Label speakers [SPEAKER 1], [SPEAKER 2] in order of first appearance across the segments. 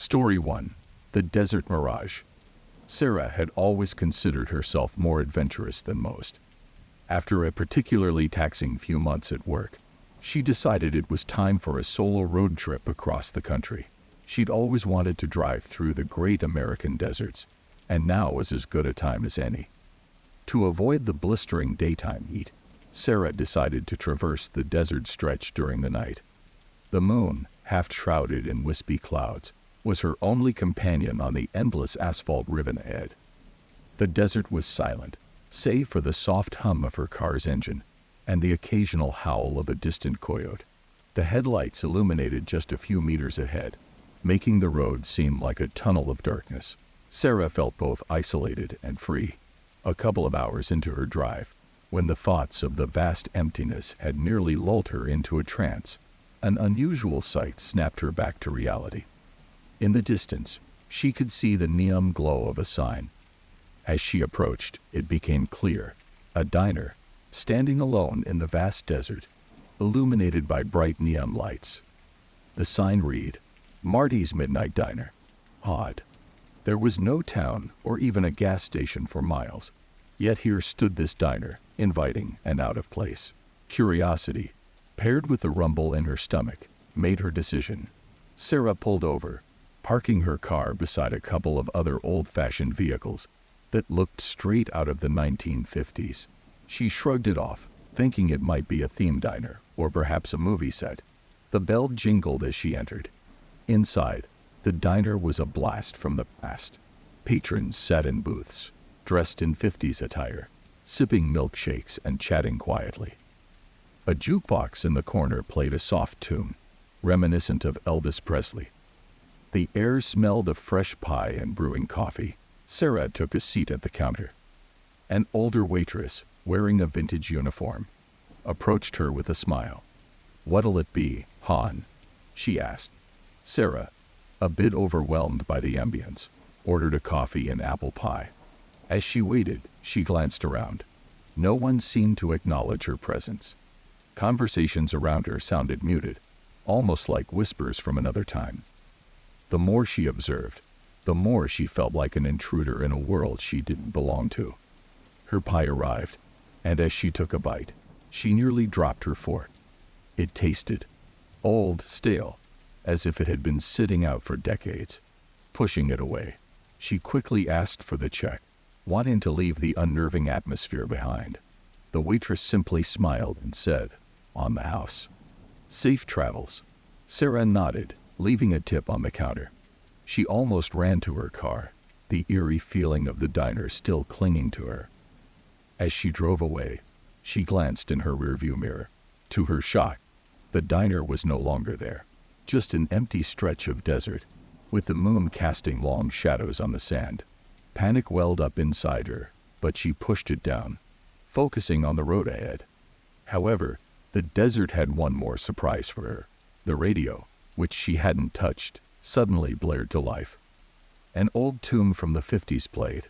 [SPEAKER 1] Story 1. The Desert Mirage. Sarah had always considered herself more adventurous than most. After a particularly taxing few months at work, she decided it was time for a solo road trip across the country. She'd always wanted to drive through the great American deserts, and now was as good a time as any. To avoid the blistering daytime heat, Sarah decided to traverse the desert stretch during the night. The moon, half shrouded in wispy clouds, was her only companion on the endless asphalt ribbon ahead. The desert was silent, save for the soft hum of her car's engine and the occasional howl of a distant coyote. The headlights illuminated just a few meters ahead, making the road seem like a tunnel of darkness. Sarah felt both isolated and free. A couple of hours into her drive, when the thoughts of the vast emptiness had nearly lulled her into a trance, an unusual sight snapped her back to reality. In the distance, she could see the neon glow of a sign. As she approached, it became clear. A diner, standing alone in the vast desert, illuminated by bright neon lights. The sign read, "Marty's Midnight Diner." Odd. There was no town or even a gas station for miles, yet here stood this diner, inviting and out of place. Curiosity, paired with the rumble in her stomach, made her decision. Sarah pulled over, parking her car beside a couple of other old-fashioned vehicles that looked straight out of the 1950s. She shrugged it off, thinking it might be a theme diner or perhaps a movie set. The bell jingled as she entered. Inside, the diner was a blast from the past. Patrons sat in booths, dressed in 50s attire, sipping milkshakes and chatting quietly. A jukebox in the corner played a soft tune, reminiscent of Elvis Presley. The air smelled of fresh pie and brewing coffee. Sarah took a seat at the counter. An older waitress, wearing a vintage uniform, approached her with a smile. "What'll it be, hon?" she asked. Sarah, a bit overwhelmed by the ambience, ordered a coffee and apple pie. As she waited, she glanced around. No one seemed to acknowledge her presence. Conversations around her sounded muted, almost like whispers from another time. The more she observed, the more she felt like an intruder in a world she didn't belong to. Her pie arrived, and as she took a bite, she nearly dropped her fork. It tasted old, stale, as if it had been sitting out for decades. Pushing it away, she quickly asked for the check, wanting to leave the unnerving atmosphere behind. The waitress simply smiled and said, "On the house." "Safe travels." Sarah nodded, leaving a tip on the counter. She almost ran to her car, the eerie feeling of the diner still clinging to her. As she drove away, she glanced in her rearview mirror. To her shock, the diner was no longer there, just an empty stretch of desert, with the moon casting long shadows on the sand. Panic welled up inside her, but she pushed it down, focusing on the road ahead. However, the desert had one more surprise for her. The radio, which she hadn't touched, suddenly blared to life. An old tune from the 50s played,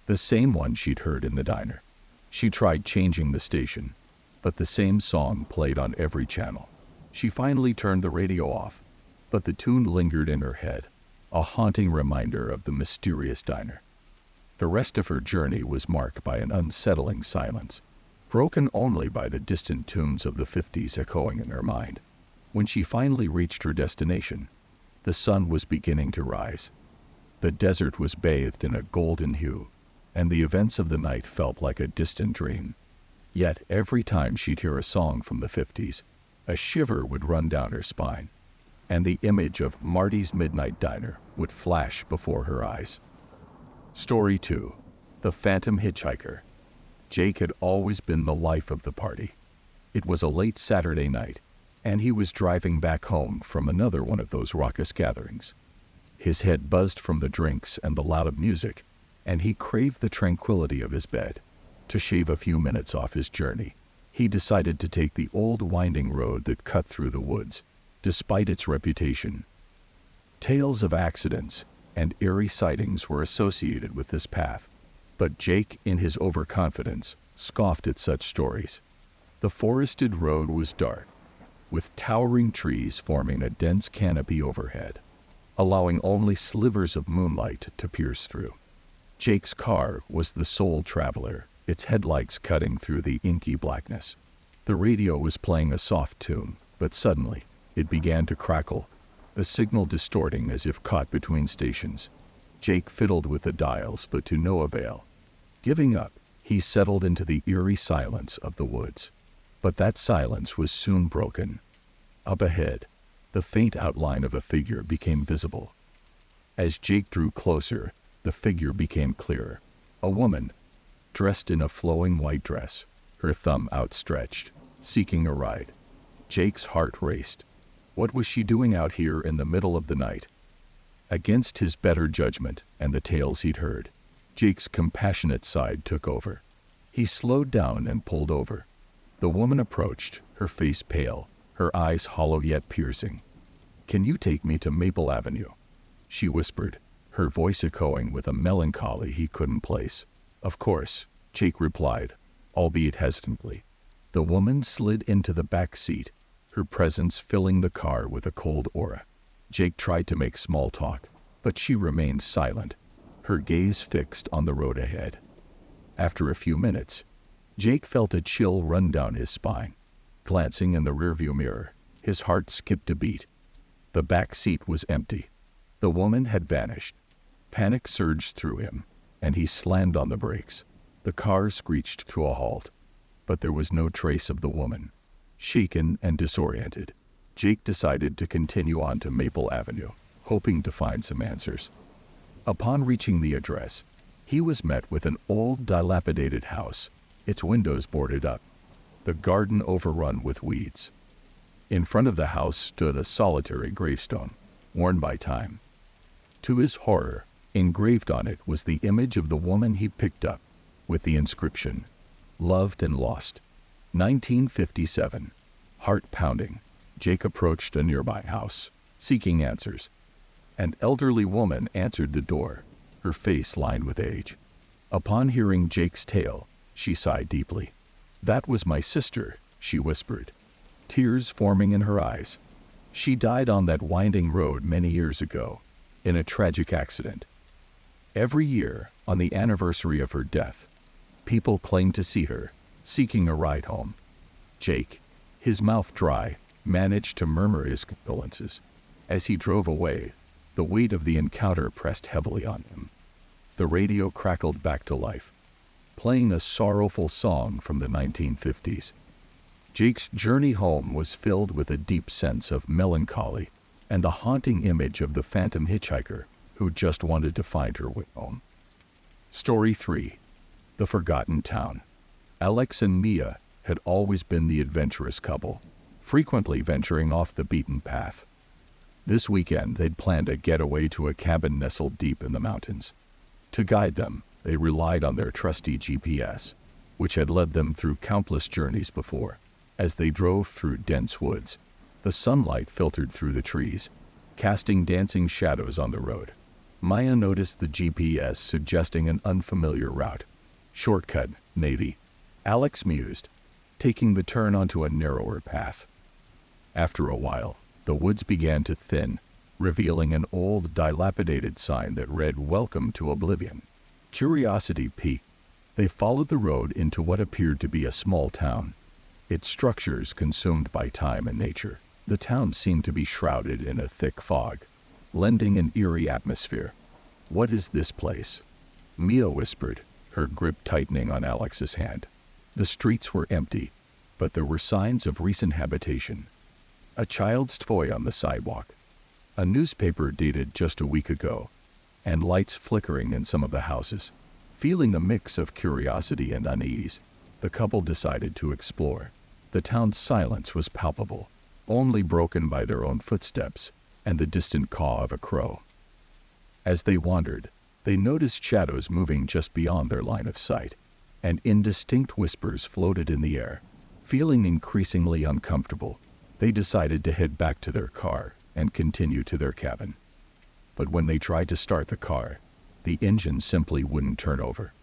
[SPEAKER 1] the same one she'd heard in the diner. She tried changing the station, but the same song played on every channel. She finally turned the radio off, but the tune lingered in her head, a haunting reminder of the mysterious diner. The rest of her journey was marked by an unsettling silence, broken only by the distant tunes of the 50s echoing in her mind. When she finally reached her destination, the sun was beginning to rise. The desert was bathed in a golden hue, and the events of the night felt like a distant dream. Yet every time she'd hear a song from the 50s, a shiver would run down her spine, and the image of Marty's Midnight Diner would flash before her eyes. Story 2. The Phantom Hitchhiker. Jake had always been the life of the party. It was a late Saturday night, and he was driving back home from another one of those raucous gatherings. His head buzzed from the drinks and the loud music, and he craved the tranquility of his bed. To shave a few minutes off his journey, he decided to take the old winding road that cut through the woods, despite its reputation. Tales of accidents and eerie sightings were associated with this path, but Jake, in his overconfidence, scoffed at such stories. The forested road was dark, with towering trees forming a dense canopy overhead. allowing only slivers of moonlight to pierce through. Jake's car was the sole traveler, its headlights cutting through the inky blackness. The radio was playing a soft tune, but suddenly, it began to crackle, the signal distorting as if caught between stations. Jake fiddled with the dials, but to no avail. Giving up, he settled into the eerie silence of the woods. But that silence was soon broken. Up ahead, the faint outline of a figure became visible. As Jake drew closer, the figure became clearer. A woman, dressed in a flowing white dress, her thumb outstretched, seeking a ride. Jake's heart raced. What was she doing out here in the middle of the night? Against his better judgment and the tales he'd heard, Jake's compassionate side took over. He slowed down and pulled over. The woman approached, her face pale, her eyes hollow yet piercing. "Can you take me to Maple Avenue?" she whispered, her voice echoing with a melancholy he couldn't place. "Of course," Jake replied, albeit hesitantly. The woman slid into the back seat, her presence filling the car with a cold aura. Jake tried to make small talk, but she remained silent, her gaze fixed on the road ahead. After a few minutes, Jake felt a chill run down his spine. Glancing in the rearview mirror, his heart skipped a beat. The back seat was empty. The woman had vanished. Panic surged through him, and he slammed on the brakes. The car screeched to a halt, but there was no trace of the woman. Shaken and disoriented, Jake decided to continue on to Maple Avenue, hoping to find some answers. Upon reaching the address, he was met with an old, dilapidated house, its windows boarded up, the garden overrun with weeds. In front of the house stood a solitary gravestone, worn by time. To his horror, engraved on it was the image of the woman he picked up, with the inscription, "Loved and Lost, 1957. Heart pounding, Jake approached a nearby house, seeking answers. An elderly woman answered the door, her face lined with age. Upon hearing Jake's tale, she sighed deeply. "That was my sister," she whispered, tears forming in her eyes. "She died on that winding road many years ago, in a tragic accident. Every year, on the anniversary of her death, people claim to see her, seeking a ride home." Jake, his mouth dry, managed to murmur his condolences. As he drove away, the weight of the encounter pressed heavily on him. The radio crackled back to life, playing a sorrowful song from the 1950s. Jake's journey home was filled with a deep sense of melancholy and a haunting image of the Phantom Hitchhiker who just wanted to find her way home. Story 3. The Forgotten Town. Alex and Mia had always been the adventurous couple, frequently venturing off the beaten path. This weekend, they'd planned a getaway to a cabin nestled deep in the mountains. To guide them, they relied on their trusty GPS, which had led them through countless journeys before. As they drove through dense woods, the sunlight filtered through the trees, casting dancing shadows on the road. Maya noticed the GPS suggesting an unfamiliar route. "Shortcut, maybe," Alex mused, taking the turn onto a narrower path. After a while, the woods began to thin, revealing an old, dilapidated sign that read, "Welcome to Oblivion." Curiosity piqued. They followed the road into what appeared to be a small town, its structures consumed by time and nature. The town seemed to be shrouded in a thick fog, lending an eerie atmosphere. "What is this place?" Mia whispered, her grip tightening on Alex's hand. The streets were empty, but there were signs of recent habitation. A child's toy on the sidewalk, a newspaper dated just a week ago, and lights flickering in some of the houses. Feeling a mix of curiosity and unease, the couple decided to explore. The town's silence was palpable, only broken by their own footsteps and the distant caw of a crow. As they wandered, they noticed shadows moving just beyond their line of sight, and indistinct whispers floated in the air. Feeling increasingly uncomfortable, they decided to head back to their car and continue to their cabin. But when they tried to start the car, the engine simply wouldn't turn over.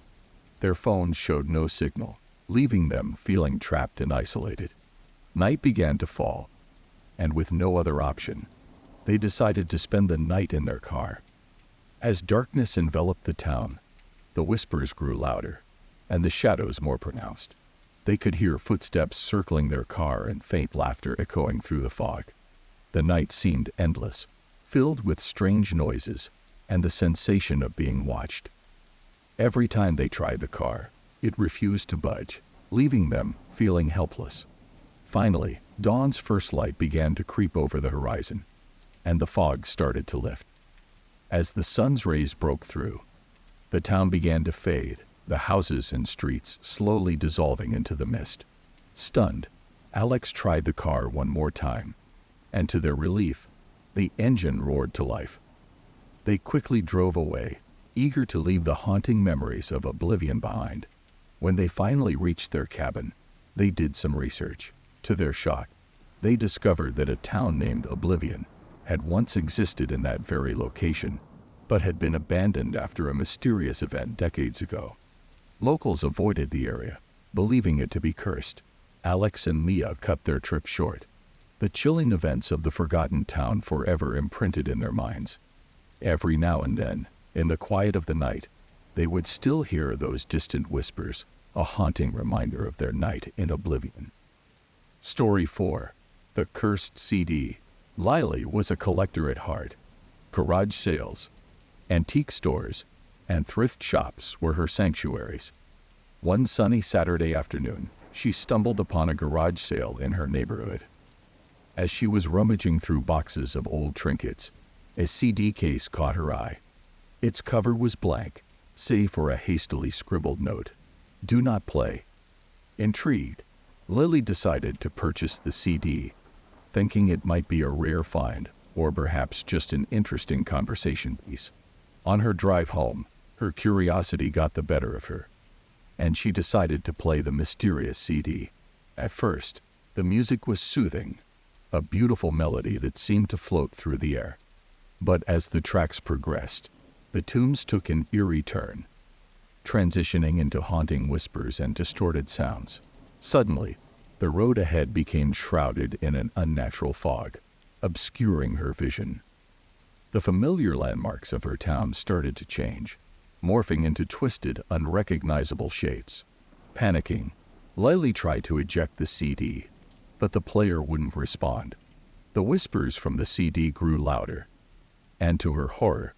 [SPEAKER 1] Their phones showed no signal, leaving them feeling trapped and isolated. Night began to fall, and with no other option, they decided to spend the night in their car. As darkness enveloped the town, the whispers grew louder, and the shadows more pronounced. They could hear footsteps circling their car and faint laughter echoing through the fog. The night seemed endless, filled with strange noises and the sensation of being watched. Every time they tried the car, it refused to budge, leaving them feeling helpless. Finally, dawn's first light began to creep over the horizon, and the fog started to lift. As the sun's rays broke through, the town began to fade, the houses and streets slowly dissolving into the mist. Stunned, Alex tried the car one more time, and to their relief, the engine roared to life. They quickly drove away, eager to leave the haunting memories of Oblivion behind. When they finally reached their cabin, they did some research. To their shock, they discovered that a town named Oblivion had once existed in that very location, but had been abandoned after a mysterious event decades ago. Locals avoided the area, believing it to be cursed. Alex and Mia cut their trip short, the chilling events of the forgotten town forever imprinted in their minds. Every now and then, in the quiet of the night, they would still hear those distant whispers, a haunting reminder of their night in Oblivion. Story 4. The Cursed CD. Lily was a collector at heart. Garage sales, antique stores, and thrift shops were her sanctuaries. One sunny Saturday afternoon, she stumbled upon a garage sale in her neighborhood. As she was rummaging through boxes of old trinkets, a CD case caught her eye. Its cover was blank, save for a hastily scribbled note. "Do not play." Intrigued, Lily decided to purchase the CD, thinking it might be a rare find or perhaps just an interesting conversation piece. On her drive home, her curiosity got the better of her, and she decided to play the mysterious CD. At first, the music was soothing, a beautiful melody that seemed to float through the air. But as the tracks progressed, the tunes took an eerie turn, transitioning into haunting whispers and distorted sounds. Suddenly, the road ahead became shrouded in an unnatural fog, obscuring her vision. The familiar landmarks of her town started to change, morphing into twisted, unrecognizable shapes. Panicking, Lily tried to eject the CD, but the player wouldn't respond. The whispers from the CD grew louder, and to her horror,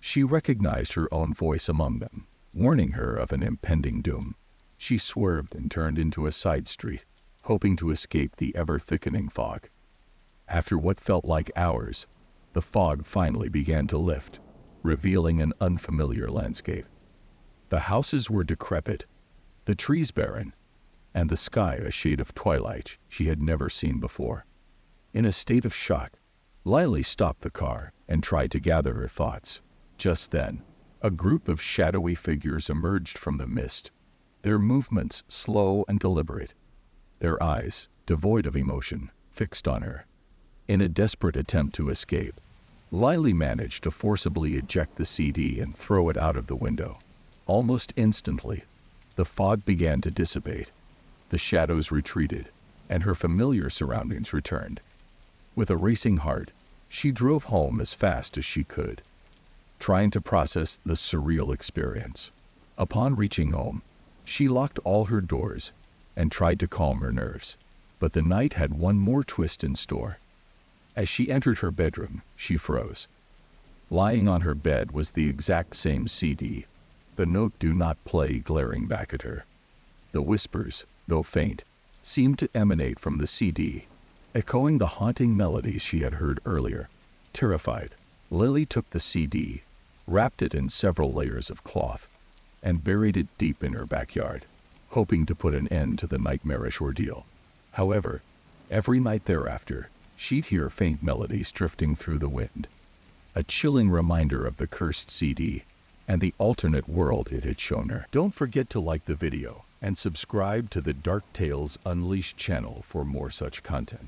[SPEAKER 1] she recognized her own voice among them, warning her of an impending doom. She swerved and turned into a side street, hoping to escape the ever-thickening fog. After what felt like hours, the fog finally began to lift, revealing an unfamiliar landscape. The houses were decrepit, the trees barren, and the sky a shade of twilight she had never seen before. In a state of shock, Lily stopped the car and tried to gather her thoughts. Just then, a group of shadowy figures emerged from the mist, their movements slow and deliberate, their eyes, devoid of emotion, fixed on her. In a desperate attempt to escape, Lily managed to forcibly eject the CD and throw it out of the window. Almost instantly, the fog began to dissipate, the shadows retreated, and her familiar surroundings returned. With a racing heart, she drove home as fast as she could, trying to process the surreal experience. Upon reaching home, she locked all her doors and tried to calm her nerves, but the night had one more twist in store. As she entered her bedroom, she froze. Lying on her bed was the exact same CD, the note "Do not play" glaring back at her. The whispers, though faint, seemed to emanate from the CD, echoing the haunting melodies she had heard earlier. Terrified, Lily took the CD, wrapped it in several layers of cloth, and buried it deep in her backyard, hoping to put an end to the nightmarish ordeal. However, every night thereafter, she'd hear faint melodies drifting through the wind, a chilling reminder of the cursed CD and the alternate world it had shown her. Don't forget to like the video and subscribe to the Dark Tales Unleashed channel for more such content.